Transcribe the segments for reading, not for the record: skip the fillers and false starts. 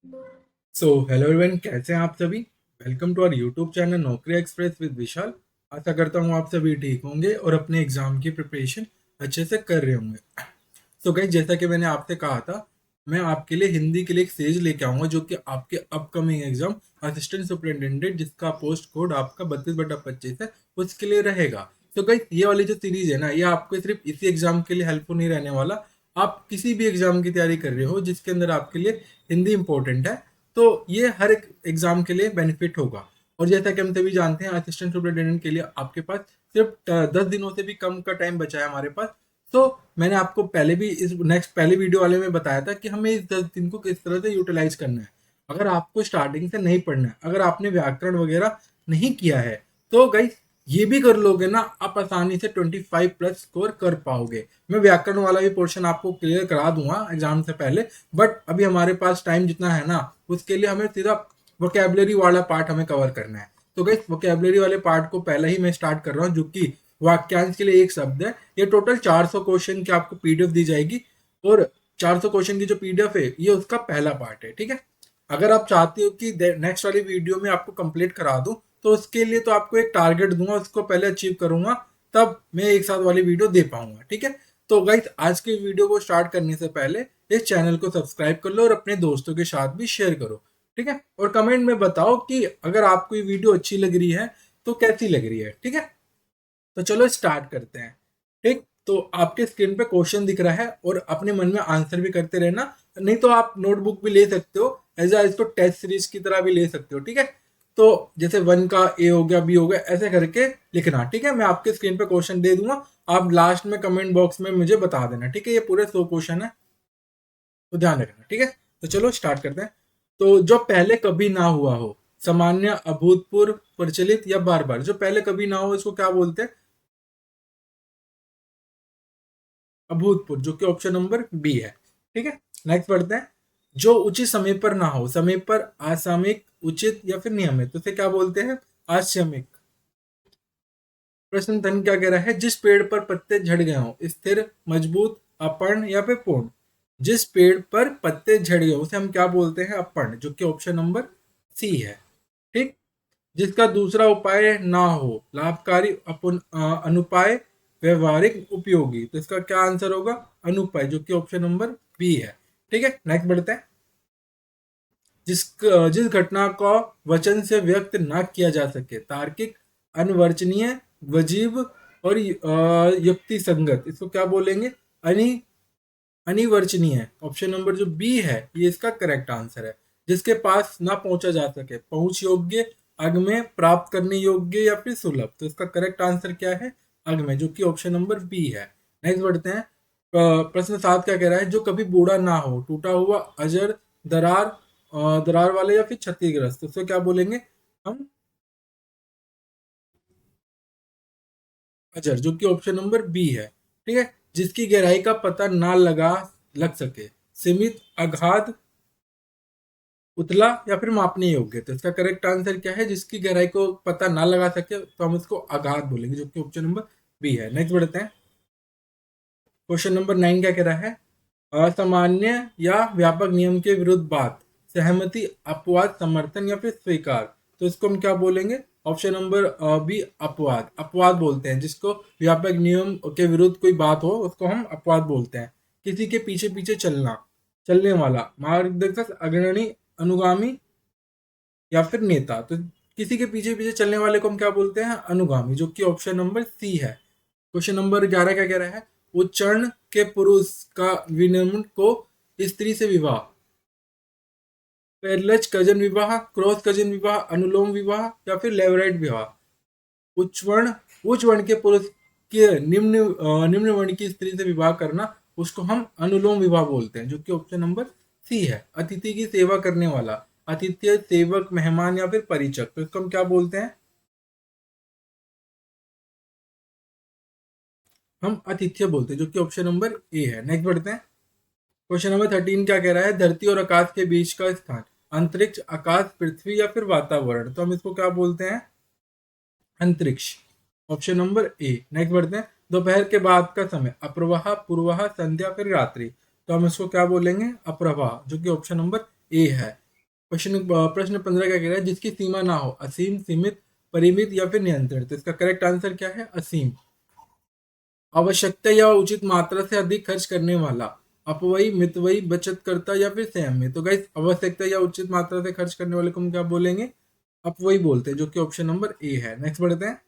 Hello everyone, कैसे हैं आप सभी। Welcome to our YouTube channel Naukri express with Vishal. आशा करता हूँ आप सभी ठीक होंगे और अपने एग्जाम की प्रिपरेशन अच्छे से कर रहे होंगे। गाइस, जैसा कि मैंने आपसे कहा था, मैं आपके लिए हिंदी के लिए एक सीरीज लेके आऊंगा जो कि आपके अपकमिंग एग्जाम असिस्टेंट सुपरिटेंडेंट, जिसका पोस्ट कोड आपका 32/25 है, उसके लिए रहेगा। गाइस, ये वाली जो सीरीज है ना, ये आपको सिर्फ इसी एग्जाम के लिए हेल्पफुल नहीं रहने वाला। आप किसी भी एग्जाम की तैयारी कर रहे हो जिसके अंदर आपके लिए हिंदी इंपॉर्टेंट है, तो ये हर एक एग्जाम के लिए बेनिफिट होगा। और जैसा कि हम सभी जानते हैं, असिस्टेंट सुपरिटेंडेंट के लिए आपके पास सिर्फ 10 दिनों से भी कम का टाइम बचा है हमारे पास। तो मैंने आपको पहले भी इस नेक्स्ट पहले वीडियो वाले में बताया था कि हमें इस 10 दिन को किस तरह से यूटिलाइज करना है। अगर आपको स्टार्टिंग से नहीं पढ़ना है, अगर आपने व्याकरण वगैरह नहीं किया है, तो गाइस ये भी कर लोगे ना, आप आसानी से 25+ स्कोर कर पाओगे। मैं व्याकरण वाला भी पोर्शन आपको क्लियर करा दूंगा एग्जाम से पहले, बट अभी हमारे पास टाइम जितना है ना, उसके लिए हमें सीधा वोकेबलरी वाला पार्ट हमें कवर करना है। तो गाइस, वोकेबलरी वाले पार्ट को पहले ही मैं स्टार्ट कर रहा हूँ, जो कि वाक्यांश के लिए एक शब्द है। ये टोटल 400 क्वेश्चन की आपको पीडीएफ दी जाएगी, और 400 क्वेश्चन की जो पीडीएफ है, ये उसका पहला पार्ट है। ठीक है, अगर आप चाहते हो कि नेक्स्ट वाली वीडियो में आपको कंप्लीट करा दूं, तो उसके लिए तो आपको एक टारगेट दूंगा, उसको पहले अचीव करूंगा, तब मैं एक साथ वाली वीडियो दे पाऊंगा। ठीक है, तो गाइस, आज के वीडियो को स्टार्ट करने से पहले इस चैनल को सब्सक्राइब कर लो और अपने दोस्तों के साथ भी शेयर करो। ठीक है, और कमेंट में बताओ कि अगर आपको ये वीडियो अच्छी लग रही है तो कैसी लग रही है। ठीक है, तो चलो स्टार्ट करते हैं। ठीक, तो आपके स्क्रीन पे क्वेश्चन दिख रहा है और अपने मन में आंसर भी करते रहना। नहीं तो आप नोटबुक भी ले सकते हो, एज इसको टेस्ट सीरीज की तरह भी ले सकते हो। ठीक है, तो जैसे 1 का ए हो गया, बी हो गया, ऐसे करके लिखना। ठीक है, मैं आपके स्क्रीन पे क्वेश्चन दे दूंगा, आप लास्ट में कमेंट बॉक्स में मुझे बता देना। ठीक है, ये पूरे 100 क्वेश्चन है, तो ध्यान रखना। ठीक है, तो चलो स्टार्ट करते हैं। तो जो पहले कभी ना हुआ हो, सामान्य, अभूतपूर्व, प्रचलित या बार बार। जो पहले कभी ना हो, इसको क्या बोलते हैं? अभूतपूर्व, जो कि ऑप्शन नंबर बी है। ठीक है, नेक्स्ट पढ़ते हैं। जो उचित समय पर ना हो, समय पर, असामयिक, उचित या फिर नियमित, तो इसे क्या बोलते हैं? आश्रमिक। प्रश्न धन क्या कह रहा है? जिस पेड़ पर पत्ते झड़ गए हों, स्थिर, मजबूत, अपर्ण या फिर पूर्ण। जिस पेड़ पर पत्ते झड़ गए उसे हम क्या बोलते हैं? अपर्ण, जो कि ऑप्शन नंबर सी है। ठीक, जिसका दूसरा उपाय ना हो, लाभकारी, अनुपाय, व्यवहारिक, उपयोगी, तो इसका क्या आंसर होगा? अनुपाय, जो कि ऑप्शन नंबर बी है। ठीक है, नेक्स्ट बढ़ते हैं। जिस घटना को वचन से व्यक्त ना किया जा सके, तार्किक, अनवर्चनीय, वजीब और युक्ति संगत, इसको क्या बोलेंगे? अनि अनिवर्चनीय। ऑप्शन नंबर जो बी है, ये इसका करेक्ट आंसर है। जिसके पास ना पहुंचा जा सके, पहुंच योग्य, अगम्य, प्राप्त करने योग्य या फिर सुलभ, तो इसका करेक्ट आंसर क्या है? अगम्य, जो कि ऑप्शन नंबर बी है। नेक्स्ट बढ़ते हैं। प्रश्न 7 क्या कह रहा है? जो कभी बूढ़ा ना हो, टूटा हुआ, अजर, दरार, दरार वाले या फिर क्षतिग्रस्त, तो इसको क्या बोलेंगे हम? अजर, जो कि ऑप्शन नंबर बी है। ठीक है, जिसकी गहराई का पता ना लग सके, सीमित, अगाध, उतला या फिर मापने योग्य, तो इसका करेक्ट आंसर क्या है? जिसकी गहराई को पता ना लगा सके, तो हम इसको अगाध बोलेंगे, जो कि ऑप्शन नंबर बी है। नेक्स्ट बढ़ते हैं। क्वेश्चन नंबर 9 क्या कह रहा है? असामान्य या व्यापक नियम के विरुद्ध बात, सहमति, अपवाद, समर्थन या फिर स्वीकार, तो इसको हम क्या बोलेंगे? ऑप्शन नंबर बी, अपवाद। अपवाद बोलते हैं जिसको व्यापक नियम के विरुद्ध कोई बात हो, उसको हम अपवाद बोलते हैं। किसी के पीछे पीछे चलना, चलने वाला, मार्गदर्शक, अग्रणी, अनुगामी या फिर नेता, तो किसी के पीछे पीछे चलने वाले को हम क्या बोलते हैं? अनुगामी, जो कि ऑप्शन नंबर सी है। क्वेश्चन नंबर 11 क्या कह रहा है? उच्चारण के पुरुष का विनिमय को स्त्री से विवाह, पैरेलल कजन विवाह, क्रॉस कजन विवाह, अनुलोम विवाह या फिर लेवराइट विवाह। उच्चवर्ण उच्च वर्ण के पुरुष के निम्न वर्ण की स्त्री से विवाह करना, उसको हम अनुलोम विवाह बोलते हैं, जो कि ऑप्शन नंबर सी है। अतिथि की सेवा करने वाला, अतिथ्य, सेवक, मेहमान या फिर परिचक, तो इसको हम क्या बोलते हैं? हम अतिथ्य बोलते हैं, जो कि ऑप्शन नंबर ए है। नेक्स्ट बढ़ते हैं। क्वेश्चन नंबर 13 क्या कह रहा है? धरती और आकाश के बीच का स्थान, अंतरिक्ष, आकाश, पृथ्वी या फिर वातावरण, तो हम इसको क्या बोलते हैं? अंतरिक्ष, ऑप्शन नंबर ए। नेक्स्ट बढ़ते हैं। दोपहर के बाद का समय, अप्रवाह, पूर्वाह, संध्या फिर रात्रि, तो हम इसको क्या बोलेंगे? अप्रवाह, जो कि ऑप्शन नंबर ए है। प्रश्न 15 क्या कह रहा है, जिसकी सीमा ना हो, असीम, सीमित, परिमित या फिर नियंत्रण। तो इसका करेक्ट आंसर क्या है, असीम। आवश्यकता या उचित मात्रा से अधिक खर्च करने वाला, अपव्ययी, मितव्ययी, बचत करता या फिर संयमी। तो गाइस आवश्यकता या उचित मात्रा से खर्च करने वाले को हम क्या बोलेंगे, अपव्ययी बोलते हैं, जो कि ऑप्शन नंबर ए है। नेक्स्ट बढ़ते हैं।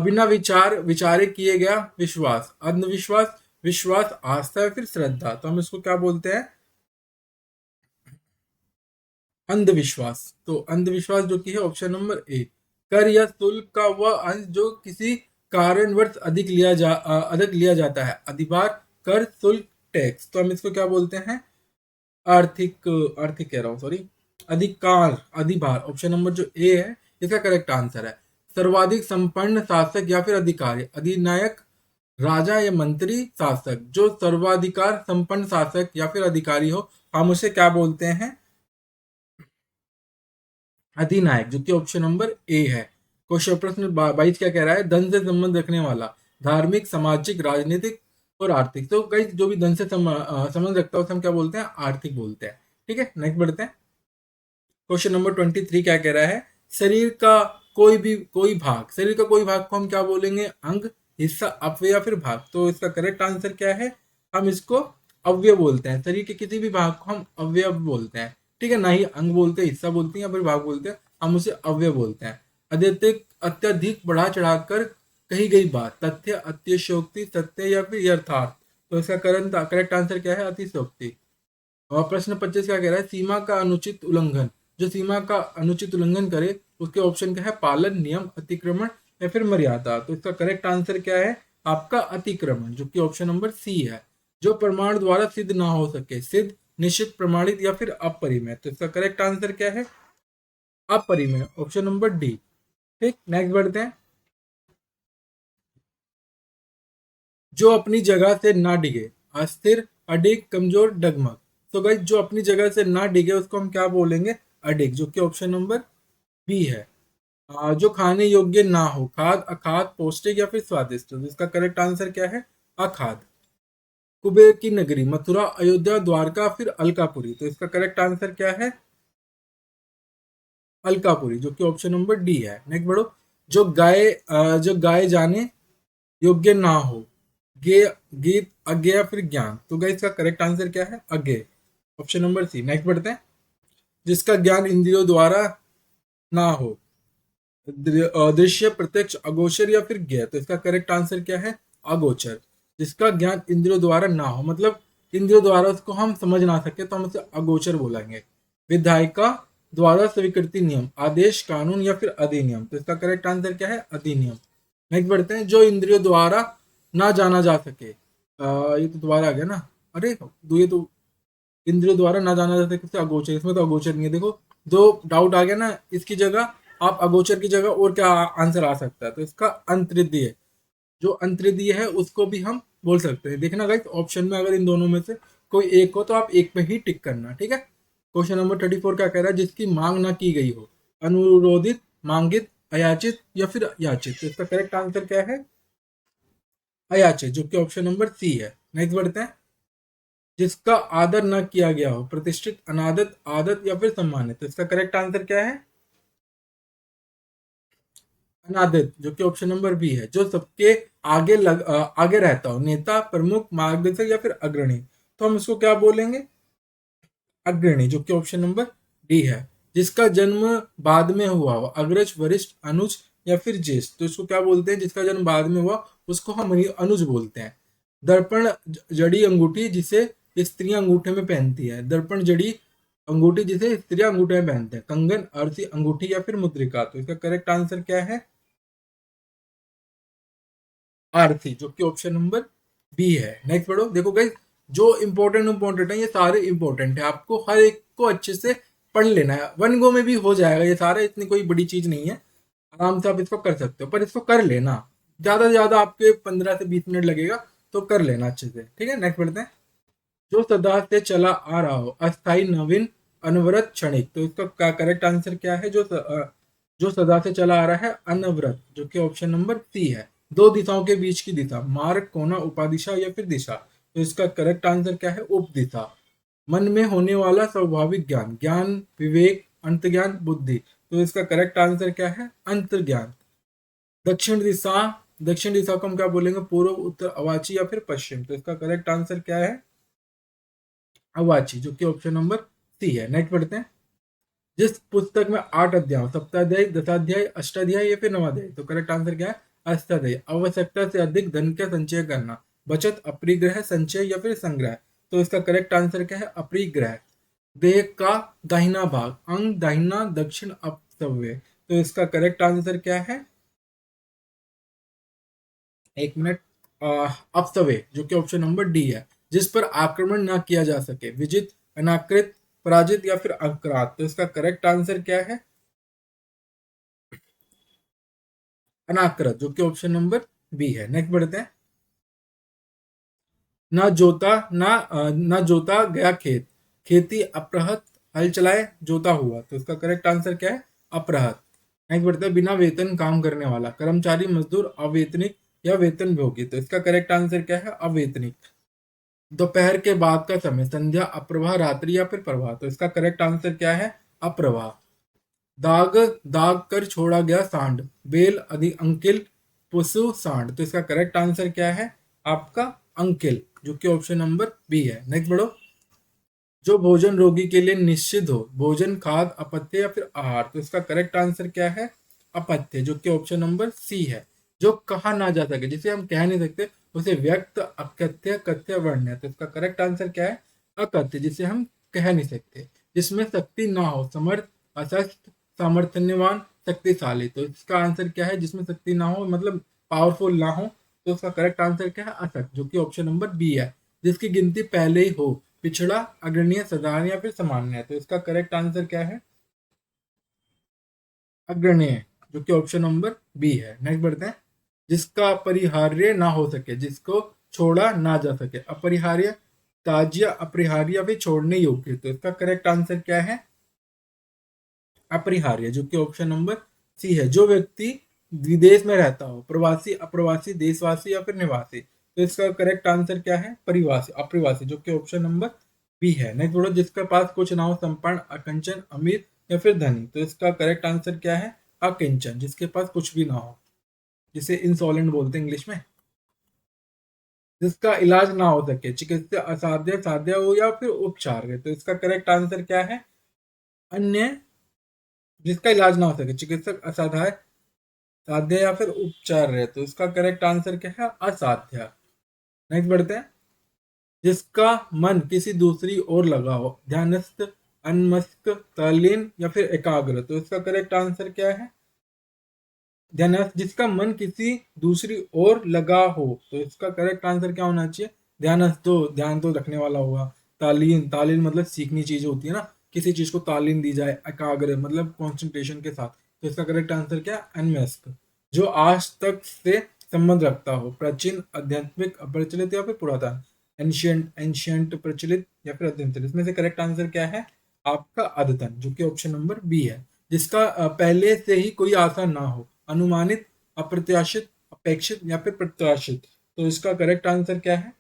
बिना विचारे किए गया विश्वास, अंधविश्वास, विश्वास, आस्था या फिर श्रद्धा। तो हम इसको क्या बोलते हैं, अंधविश्वास। तो अंधविश्वास जो कि है ऑप्शन नंबर ए। कर या शुल्क का वह अंश जो किसी कारणवश अधिक लिया जाता है, अधिभार, कर, शुल्क, टैक्स। तो हम इसको क्या बोलते हैं, आर्थिक आर्थिक कह रहा हूँ, सॉरी, अधिकार, अधिभार। ऑप्शन नंबर जो ए है इसका करेक्ट आंसर है। सर्वाधिक संपन्न शासक या फिर अधिकारी, अधिनायक, राजा या मंत्री, शासक। जो सर्वाधिकार संपन्न शासक या फिर अधिकारी हो, हम उसे क्या बोलते हैं, अधिनायक, जो कि ऑप्शन नंबर ए है। क्वेश्चन प्रश्न 22 क्या कह रहा है, धन से संबंध रखने वाला, धार्मिक, सामाजिक, राजनीतिक और आर्थिक। तो कई जो भी धन से संबंध रखता है उसे हम क्या बोलते हैं, आर्थिक बोलते हैं। ठीक है, नेक्स्ट बढ़ते हैं। क्वेश्चन नंबर 23 क्या कह रहा है, शरीर का कोई भाग, शरीर का कोई भाग को हम क्या बोलेंगे, अंग, हिस्सा, अवयव या फिर भाग। तो इसका करेक्ट आंसर क्या है, हम इसको अवयव बोलते हैं। शरीर के किसी भी भाग को हम अवयव बोलते हैं। ठीक है, ना ही अंग बोलते हैं, हिस्सा बोलते हैं या फिर भाग बोलते हैं, हम उसे अवयव बोलते हैं। अत्यधिक बढ़ा चढ़ाकर कही गई बात, तथ्य, अतिशयोक्ति, सत्य या फिर यथार्थ। तो इसका करेक्ट आंसर क्या है, अतिशयोक्ति। और प्रश्न 25 क्या कह रहा है, सीमा का अनुचित उल्लंघन, जो सीमा का अनुचित उल्लंघन करे उसके ऑप्शन क्या है, पालन, नियम, अतिक्रमण या फिर मर्यादा। तो इसका करेक्ट आंसर क्या है, आपका अतिक्रमण, जो कि ऑप्शन नंबर सी है। जो प्रमाण द्वारा सिद्ध ना हो सके, सिद्ध, निश्चित, प्रमाणित या फिर अपरिमेय। तो इसका करेक्ट आंसर क्या है, अपरिमेय, ऑप्शन नंबर डी। ठीक, नेक्स्ट बढ़ते हैं। जो अपनी जगह से ना डिगे, अस्थिर, अडिग, कमजोर, डगमग। तो गाइस जो अपनी जगह से ना डिगे उसको हम क्या बोलेंगे, अडिग, जो कि ऑप्शन नंबर बी है। जो खाने योग्य ना हो, खाद, अखाद, पौष्टिक या फिर स्वादिष्ट। तो इसका करेक्ट आंसर क्या है, अखाद। कुबेर की नगरी, मथुरा, अयोध्या, द्वारका फिर अलकापुरी। तो इसका करेक्ट आंसर क्या है, अलकापुरी, जो कि ऑप्शन नंबर डी है। नेक्स्ट बढ़ो। जो गाए जाने योग्य ना हो, गे, गीत, अज्ञे या फिर ज्ञान। तो गाइस इसका करेक्ट आंसर क्या है, Agyeya, option number C. Next बढ़ते हैं। जिसका ज्ञान इंद्रियों द्वारा ना हो, दृश्य, प्रत्यक्ष, अगोचर या फिर ज्ञेय। तो इसका करेक्ट आंसर क्या है, अगोचर। जिसका ज्ञान इंद्रियों द्वारा ना हो, मतलब इंद्रियों द्वारा उसको हम समझ ना सके, तो हम उसे अगोचर बोलेंगे। विधायिका द्वारा स्वीकृति, नियम, आदेश, कानून या फिर अधिनियम। तो इसका करेक्ट आंसर क्या है, अधिनियम। नेक्स्ट बढ़ते हैं। जो इंद्रियों द्वारा ना जाना जा सके, ये तो दोबारा आ गया ना, अरे ये तो इंद्रियों द्वारा ना जाना जा सके अगोचर, इसमें तो अगोचर नहीं है। देखो दो डाउट आ गया ना, इसकी जगह आप अगोचर की जगह और क्या आंसर आ सकता है, तो इसका अंतर्द्रीय, जो अंतर्द्रीय है उसको भी हम बोल सकते हैं। देखना गाइस ऑप्शन में अगर इन दोनों में से कोई एक हो तो आप एक पे ही टिक करना। ठीक है, क्वेश्चन नंबर 34 क्या कह रहा है, जिसकी मांग ना की गई हो, अनुरोधित, मांगित, अयाचित या फिर याचित। तो इसका करेक्ट आंसर क्या है, अयाचित, जो कि ऑप्शन नंबर सी है। नेक्स्ट बढ़ते हैं। जिसका आदर न किया गया हो, प्रतिष्ठित, अनादत, आदत या फिर सम्मानित। तो इसका करेक्ट आंसर क्या है, अनादत, जो कि ऑप्शन नंबर बी है। जो सबके आगे रहता हो, नेता, प्रमुख, मार्गदर्शक या फिर अग्रणी। तो हम इसको क्या बोलेंगे, अग्रणी, जो कि ऑप्शन नंबर डी है। जिसका जन्म बाद में हुआ हो, अग्रज, वरिष्ठ, अनुज या फिर ज्येष्ठ। तो इसको क्या बोलते हैं, जिसका जन्म बाद में हुआ उसको हम अनुज बोलते हैं। दर्पण जड़ी अंगूठी, जिसे स्त्रियां अंगूठे में पहनती है, दर्पण जड़ी अंगूठी जिसे स्त्रियां अंगूठे में पहनते हैं। कंगन, अर्थी, अंगूठी या फिर मुद्रिका। तो इसका करेक्ट आंसर क्या है, आरती, जो कि ऑप्शन नंबर बी है। नेक्स्ट पढ़ो। देखो गाइस जो इंपॉर्टेंट है ये सारे इंपॉर्टेंट है, आपको हर एक को अच्छे से पढ़ लेना है, वन गो में भी हो जाएगा ये सारे, इतनी कोई बड़ी चीज नहीं है, आराम से आप इसको कर सकते हो, पर इसको कर लेना, ज्यादा से ज्यादा आपके 15 से 20 मिनट लगेगा, तो कर लेना अच्छे से। ठीक है, नेक्स्ट पढ़ते हैं। जो सदा से चला आ रहा हो, अस्थाई, नवीन, अनवरत, क्षणिक। तो इसका करेक्ट आंसर क्या है, जो सदा से चला आ रहा है, अनवरत, जो कि ऑप्शन नंबर सी है। दो दिशाओं के बीच की दिशा, मार्ग, कोना, उपादिशा या फिर दिशा। तो इसका करेक्ट आंसर क्या है, उपदिशा। मन में होने वाला स्वाभाविक ज्ञान, ज्ञान, विवेक, अंतर्ज्ञान, बुद्धि। तो इसका करेक्ट आंसर क्या है? अंतर्ज्ञान। दक्षिण दिशा, दक्षिण दिशा को हम क्या बोलेंगे? पूर्व, उत्तर, अवाची या फिर पश्चिम। तो इसका करेक्ट आंसर क्या है? अवाची, जो कि ऑप्शन नंबर सी है। नेक्स्ट पढ़ते हैं। जिस पुस्तक में 8 अध्याय, सप्ताध्याय, दशाध्याय, अष्टाध्याय या फिर नवाध्याय। तो करेक्ट आंसर क्या है? अष्टाध्याय। आवश्यकता से अधिक धन का संचय करना, बचत, अपरिग्रह, संचय या फिर संग्रह। तो इसका करेक्ट आंसर क्या है? अपरिग्रह। देह का दाहिना भाग, अंग, दाहिना, दक्षिण, अपव्यय। तो इसका करेक्ट आंसर क्या है? एक मिनट। अपव्यय, जो कि ऑप्शन नंबर डी है। जिस पर आक्रमण ना किया जा सके, विजित, अनाकृत, पराजित या फिर आक्रांत। तो इसका करेक्ट आंसर क्या है? अनाकृत, जो कि ऑप्शन नंबर बी है। नेक्स्ट बढ़ते हैं। ना जोता गया खेत, खेती अप्रहत, हल चलाए, जोता हुआ। तो इसका करेक्ट आंसर क्या है? अप्रहत। नेक्स्ट बढ़ते हैं। बिना वेतन काम करने वाला, कर्मचारी, मजदूर, अवेतनिक या वेतन भोगी। तो इसका करेक्ट आंसर क्या है? अवेतनिक। दोपहर के बाद का समय, संध्या, अप्रभा, रात्रि या फिर प्रभा। तो इसका करेक्ट आंसर क्या है? अप्रभा। दाग, दाग कर छोड़ा गया सांड, बेल, अधि, अंकिल, पशु, सांड। तो इसका करेक्ट आंसर क्या है? आपका अंकिल, जो कि ऑप्शन नंबर बी है। नेक्स्ट बढ़ो। जो भोजन रोगी के लिए निश्चित हो, भोजन, खाद, अपत्य या फिर आहार। तो इसका करेक्ट आंसर क्या है? अपत्य, जो कि ऑप्शन नंबर सी है। जो कहा ना जा सके, जिसे हम कह नहीं सकते, उसे व्यक्त, अकथ्य, कथ्य, वर्ण्य। तो इसका करेक्ट आंसर क्या है? अकथ्य, जिसे हम कह नहीं सकते। जिसमें शक्ति ना हो, समर्थ, अशक्त, सामर्थ्यवान, शक्तिशाली। तो इसका आंसर क्या है? जिसमें शक्ति ना हो, मतलब पावरफुल ना हो। तो उसका करेक्ट आंसर क्या है? अशक्त, जो कि ऑप्शन नंबर बी है। जिसकी गिनती पहले ही हो, पिछड़ा, अग्रणीय, साधारण या फिर सामान्य है। तो इसका करेक्ट आंसर क्या है? अग्रणीय, जो कि ऑप्शन नंबर बी है। नेक्स्ट बढ़ते हैं। जिसका अपरिहार्य ना हो सके, जिसको छोड़ा ना जा सके, अपरिहार्य, ताज्य, अपरिहार्य या फिर छोड़ने योग्य। तो इसका करेक्ट आंसर क्या है? अपरिहार्य, जो कि ऑप्शन नंबर सी है। जो व्यक्ति विदेश में रहता हो, प्रवासी, अप्रवासी, देशवासी या फिर निवासी। तो इसका करेक्ट आंसर क्या है? परिवासी, अप्रवासी, जो कि ऑप्शन नंबर बी है। नेक्स्ट बोलो। जिसके पास कुछ ना हो, संपन्न, अकिंचन, अमीर या फिर धनी। तो इसका करेक्ट आंसर क्या है? अकिंचन, जिसके पास कुछ भी ना हो, जिसे इंसॉलेंट बोलते हैं इंग्लिश में। जिसका इलाज ना हो सके, चिकित्सा असाध्य, साध्य हो या फिर उपचार है। तो इसका करेक्ट आंसर क्या है? अन्य। जिसका इलाज ना हो सके, चिकित्सक, असाध्य, साध्य या फिर उपचार है। तो इसका करेक्ट आंसर क्या है? असाध्य। नेक्स्ट बढ़ते हैं। जिसका मन किसी दूसरी ओर लगा हो, ध्यानस्थ, अन्मस्क, तल्लीन या फिर एकाग्र। तो इसका करेक्ट आंसर क्या है? ध्यानस्थ। जिसका मन किसी दूसरी ओर लगा हो। तो इसका करेक्ट आंसर क्या होना चाहिए? ध्यानस्थ, तो ध्यान तो रखने वाला होगा। तालीन, तालीन मतलब सीखनी चीज होती है ना, किसी चीज को तालीम दी जाए। एकाग्र मतलब कॉन्सेंट्रेशन के साथ। तो इसका करेक्ट आंसर क्या है? अनमस्क। जो आज तक से संबंध रखता हो, प्राचीन, आध्यात्मिक, अप्रचलित या फिर पुरातन। एंशियंट, एंशियंट, प्रचलित या फिर अध्यंतरित। इसमें से करेक्ट आंसर क्या है? आपका अद्यतन, जो कि ऑप्शन नंबर बी है। जिसका पहले से ही कोई आशा ना हो, अनुमानित, अप्रत्याशित, अपेक्षित या फिर प्रत्याशित। तो इसका करेक्ट आंसर क्या है?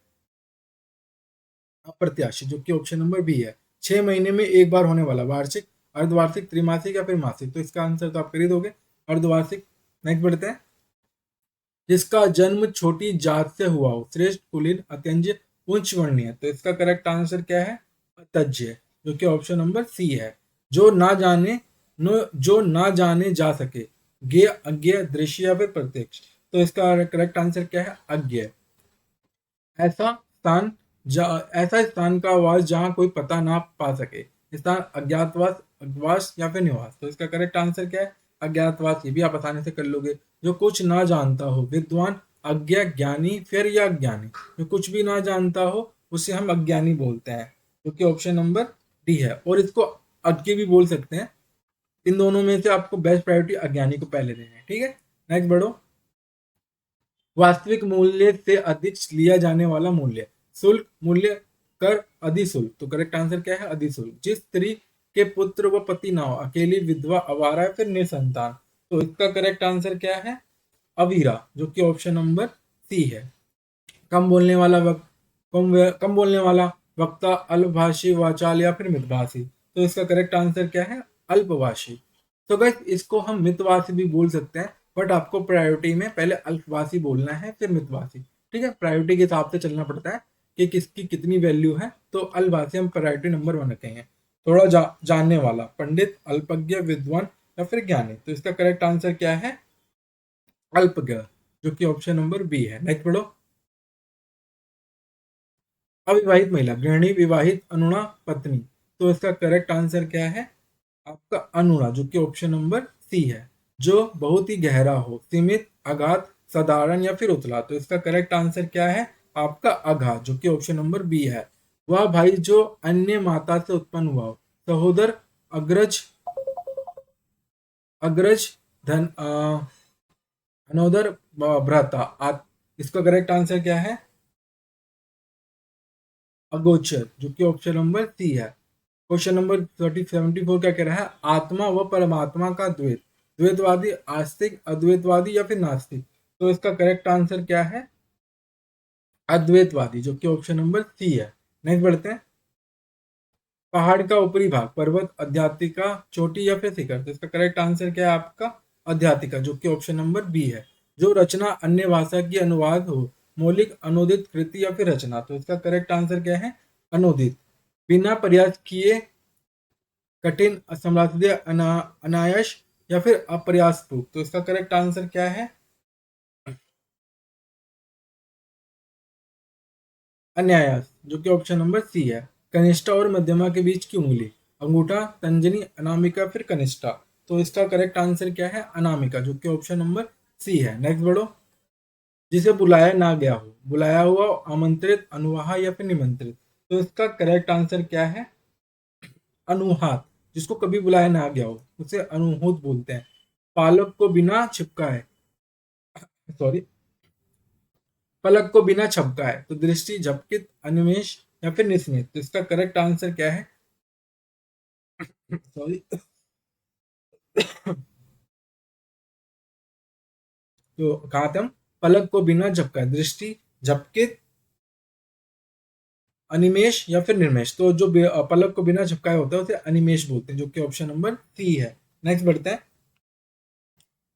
अप्रत्याशित, जो कि ऑप्शन नंबर बी है। 6 महीने में एक बार होने वाला, वार्षिक, अर्धवार्षिक, त्रिमासिक या फिर मासिक। तो इसका आंसर तो आप कर ही दोगे, अर्धवार्षिक। नेक्स्ट बढ़ते हैं। जिसका जन्म छोटी जात से हुआ हो, श्रेष्ठ, कुलीन, अत्यंज, उच्च वर्णीय। तो इसका करेक्ट आंसर क्या है? अतज्य, जो कि ऑप्शन नंबर सी है। जो ना जाने, नो, जो ना जाने जा सके, ज्ञेय, अज्ञेय, दृश्य या फिर प्रत्यक्ष। तो इसका करेक्ट आंसर क्या है? अज्ञेय। ऐसा स्थान, ऐसा स्थान का वास जहाँ कोई पता ना पा सके, स्थान, अज्ञातवास, अज्ञातवास या फिर निवास। तो इसका करेक्ट आंसर क्या है? अज्ञातवास। ये भी आप आसानी से कर लोगे। जो कुछ ना जानता हो, विद्वान, अज्ञ, ज्ञानी, फिर या अज्ञानी। जो कुछ भी ना जानता हो उसे हम अज्ञानी बोलते हैं, जो कि ऑप्शन नंबर डी है। और इसको अज्ञ भी बोल सकते हैं। इन दोनों में से आपको बेस्ट प्रायोरिटी अज्ञानी को पहले देना है, ठीक है। नेक्स्ट बढ़ो। वास्तविक मूल्य से अधिक लिया जाने वाला मूल्य, शुल्क, मूल्य, कर, अधिशुल्क। तो करेक्ट आंसर क्या है? अधिशुल्क। जिस स्त्री के पुत्र व पति ना हो, अकेली, विधवा, आवारा या फिर निसंतान। तो इसका करेक्ट आंसर क्या है? अवीरा, जो कि ऑप्शन नंबर सी है। कम बोलने वाला वक्त, कम बोलने वाला, वक्ता, अल्पभाषी, वाचाल या फिर मितभाषी। तो इसका करेक्ट आंसर क्या है? अल्पभाषी। तो गाइस इसको हम मितभाषी भी बोल सकते हैं, बट आपको प्रायोरिटी में पहले अल्पभाषी बोलना है फिर मितभाषी। ठीक है, प्रायोरिटी के हिसाब से चलना पड़ता है कि किसकी कितनी वैल्यू है। तो अल्पभाषी हम प्रायोरिटी नंबर 1 रखेंगे। थोड़ा जानने वाला, पंडित, अल्पज्ञ, विद्वान या फिर ज्ञानी। तो इसका करेक्ट आंसर क्या है? अल्पज्ञ, जो कि ऑप्शन नंबर बी है। नेक्स्ट पढ़ो। अविवाहित महिला, गृहिणी, विवाहित, अनुणा, पत्नी। तो इसका करेक्ट आंसर क्या है? आपका अनुणा, जो कि ऑप्शन नंबर सी है। जो बहुत ही गहरा हो, सीमित, अगाध, साधारण या फिर उतला। तो इसका करेक्ट आंसर क्या है? आपका अगाध, जो कि ऑप्शन नंबर बी है। वह भाई जो अन्य माता से उत्पन्न हुआ हो, सहोदर, अग्रज, अग्रज, धन अनोदर, भ्राता। इसका करेक्ट आंसर क्या है? अगोचर, जो कि ऑप्शन नंबर सी है। क्वेश्चन नंबर 74 क्या कह रहा है? आत्मा व परमात्मा का द्वैत, द्वैतवादी, आस्तिक, अद्वैतवादी या फिर नास्तिक। तो इसका करेक्ट आंसर क्या है? अद्वैतवादी, जो कि ऑप्शन नंबर सी है। नेक्स्ट बढ़ते हैं। पहाड़ का ऊपरी भाग, पर्वत, आध्यात्मिका, चोटी या फिर शिखर। तो इसका करेक्ट आंसर क्या है? आपका आध्यात्मिका, जो कि ऑप्शन नंबर बी है। जो रचना अन्य भाषा की अनुवाद हो, मौलिक, अनुदित, कृति या फिर रचना। तो इसका करेक्ट आंसर क्या है? अनुदित। बिना प्रयास किए, कठिन, असंभव, अनायास या फिर अप्रयास रूप। तो इसका करेक्ट आंसर क्या है? अनायास, जो कि ऑप्शन नंबर सी है। कनिष्ठा और मध्यमा के बीच की उंगली, अंगूठा, तंजनी, अनामिका फिर कनिष्ठा। तो इसका करेक्ट आंसर क्या है? अनामिका, जो कि ऑप्शन नंबर सी है। नेक्स्ट बढ़ो। जिसे बुलाया ना गया हो, बुलाया हुआ, आमंत्रित, अनुवाहा या फिर निमंत्रित। तो इसका करेक्ट आंसर क्या है? अनुहात। जिसको कभी बुलाया ना गया हो उसे अनुहूत बोलते हैं। पालक को बिना छिपकाए, सॉरी, पलक को बिना छपकाए। तो दृष्टि, झपकित, अनिमेष या फिर निस्मित। तो इसका करेक्ट आंसर क्या है? सॉरी। तो कहा था हम? पलक को बिना झपकाए, दृष्टि, झपकित, अनिमेष या फिर निर्मेश। तो जो पलक को बिना झपकाए होता है उसे अनिमेष बोलते हैं, जो कि ऑप्शन नंबर सी है। नेक्स्ट बढ़ते हैं।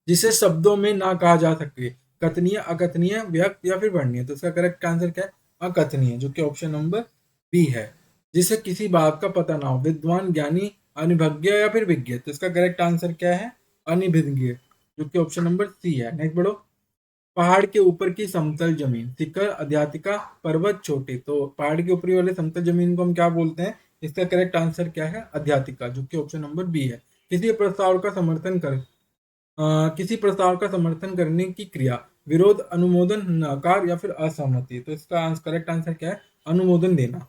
जिसे शब्दों में ना कहा जा सके, कथनीय, अकथनीय, व्यक्त या फिर वर्णनीय। तो इसका करेक्ट आंसर क्या है? अकथनीय, जो कि ऑप्शन नंबर बी है। जिसे किसी बात का पता ना हो, विद्वान, ज्ञानी, अनिभज्ञ या फिर विज्ञ। तो इसका करेक्ट आंसर क्या है? अनिभिज्ञ, जो कि ऑप्शन नंबर सी है। नेक्स्ट बढ़ो। पहाड़ के ऊपर की समतल जमीन, शिखर, अध्यातिका, पर्वत, चोटी। तो पहाड़ के ऊपरी वाले समतल जमीन को हम क्या बोलते हैं? इसका करेक्ट आंसर क्या है? अध्यातिका, जो कि ऑप्शन नंबर बी है। किसी प्रस्ताव का समर्थन कर किसी प्रस्ताव का समर्थन करने की क्रिया, विरोध, अनुमोदन, नकार या फिर असहमति। तो इसका करेक्ट आंसर क्या है? अनुमोदन देना।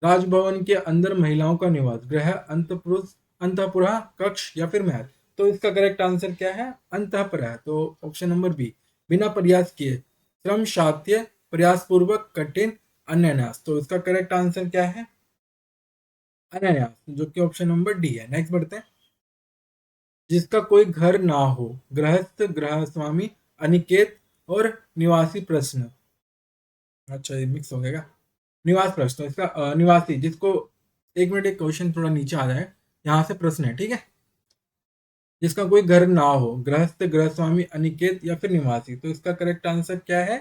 राजभवन के अंदर महिलाओं का निवास, गृह, अंतपुरुष, अंतपुरा, कक्ष या फिर महल। तो इसका करेक्ट आंसर क्या है? अंतपुरा। तो ऑप्शन नंबर बी। बिना प्रयास किए, श्रम साध्य, प्रयास पूर्वक, कठिन, अनन्यास। तो इसका करेक्ट आंसर क्या है? अनन्यास, जो कि ऑप्शन नंबर डी है। नेक्स्ट बढ़ते हैं। जिसका कोई घर ना हो, गृहस्थ, गृह स्वामी, अनिकेत और निवासी प्रश्न। अच्छा, ये मिक्स हो गया। निवास प्रश्न, इसका निवासी, जिसको, एक मिनट, एक क्वेश्चन थोड़ा नीचे आ जाए, यहाँ से प्रश्न है, ठीक है। जिसका कोई घर ना हो, गृहस्थ, गृह स्वामी, अनिकेत या फिर निवासी। तो इसका करेक्ट आंसर क्या है?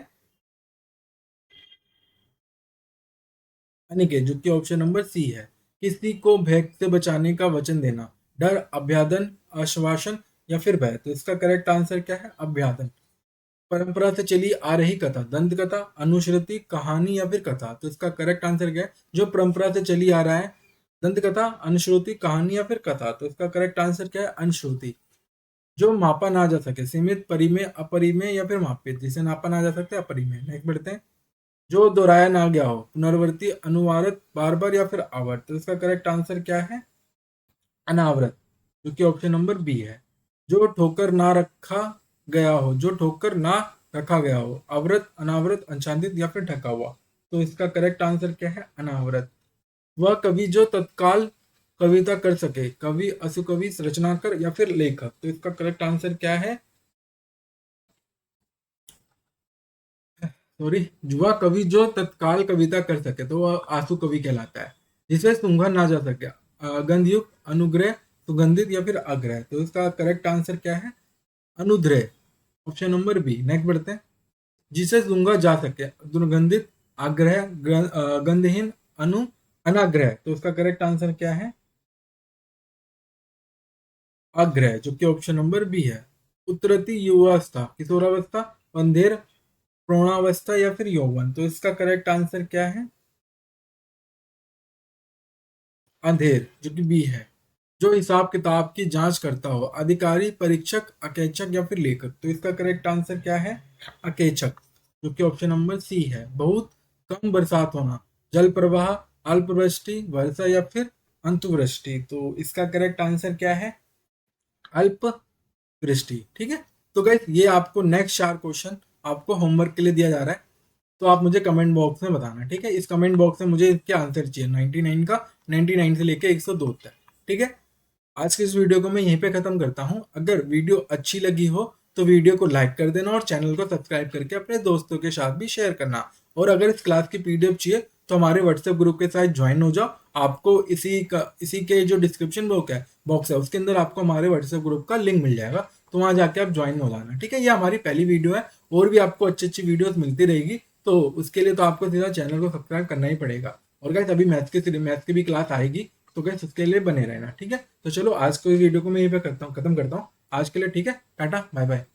अनिकेत, जो कि ऑप्शन नंबर सी है। किसी को भय से बचाने का वचन देना, डर, अभ्यादन, आश्वासन या फिर भय। तो इसका करेक्ट आंसर क्या है? अभ्यादन। परंपरा से चली आ रही कथा, दंत कथा, अनुश्रुति, कहानी या फिर कथा। तो इसका करेक्ट आंसर क्या है? जो परंपरा से चली आ रहा है, दंत कथा, अनुश्रुति, कहानी या फिर कथा। तो इसका करेक्ट आंसर क्या है? अनुश्रुति। जो मापा ना जा सके, सीमित, परिमेय, अपरिमेय या फिर मापित। जिसे नापा ना जा सकता है, अपरिमेय। नेक्स्ट बढ़ते हैं। जो दोहराया ना गया हो, पुनरावृत्ति, अनुवारत, बार बार या फिर आवर्त। तो इसका करेक्ट आंसर क्या है? अनावृत, जो कि ऑप्शन नंबर बी है। जो ठोकर ना रखा गया हो, जो ठोकर ना रखा गया हो, अवृत, अनावृत, अंशांतित या फिर ढका हुआ। तो इसका करेक्ट आंसर क्या है? अनावृत। वह कवि जो तत्काल कविता कर सके, कवि, असुकवि, रचनाकार या फिर लेखक। तो इसका करेक्ट आंसर क्या है? सॉरी, युवा कवि जो तत्काल कविता कर सके तो वह आंसू कवि कहलाता है। जिसे सूंघा ना जा सके, गंधयुक्त, अनुग्रह, सुगंधित या फिर अग्रह। तो इसका करेक्ट आंसर क्या है? अनुग्रह, ऑप्शन नंबर बी। नेक्स्ट बढ़ते हैं। जिसे सूंघा जा सके, दुर्गंधित, आग्रह, गंधहीन, अनाग्रह। तो इसका करेक्ट आंसर क्या है? अग्रह, जो कि ऑप्शन नंबर बी है। उत्तरती युवावस्था, किशोरावस्था, अंधेर, प्रौढ़ावस्था या फिर यौवन। तो इसका करेक्ट आंसर क्या है? अंधेर, जो कि बी है। जो हिसाब किताब की जांच करता हो, अधिकारी, परीक्षक, अकेचक या फिर लेखक। तो इसका करेक्ट आंसर क्या है? अकेचक, जो कि ऑप्शन नंबर सी है। बहुत कम बरसात होना, जल प्रवाह, अल्पवृष्टि, वर्षा या फिर अंतुवृष्टि। तो इसका करेक्ट आंसर क्या है? अल्प वृष्टि। ठीक है। तो गाइस, ये आपको नेक्स्ट 4 क्वेश्चन आपको होमवर्क के लिए दिया जा रहा है। तो आप मुझे कमेंट बॉक्स में बताना। ठीक है। इस कमेंट बॉक्स में मुझे इसके आंसर चाहिए 99 का, 99 से लेके 102 तक। ठीक है। आज की इस वीडियो को मैं यहीं पे खत्म करता हूं। अगर वीडियो अच्छी लगी हो तो वीडियो को लाइक कर देना और चैनल को सब्सक्राइब करके अपने दोस्तों के साथ भी शेयर करना। और अगर इस क्लास की पीडीएफ चाहिए तो हमारे व्हाट्सएप ग्रुप के साथ ज्वाइन हो जाओ। आपको इसी के जो डिस्क्रिप्शन बॉक्स है उसके अंदर आपको हमारे व्हाट्सएप ग्रुप का लिंक मिल जाएगा। तो वहां जाके आप ज्वाइन हो जाना। ठीक है। ये हमारी पहली वीडियो है, और भी आपको अच्छी अच्छी वीडियोस मिलती रहेगी। तो उसके लिए तो आपको सीधा चैनल को सब्सक्राइब करना ही पड़ेगा। और गाइस, अभी मैथ्स की भी क्लास आएगी, तो गाइस उसके लिए बने रहना। ठीक है। तो चलो, आज को इस वीडियो को मैं यहीं पे खत्म करता हूँ आज के लिए। ठीक है। Tata, bye bye.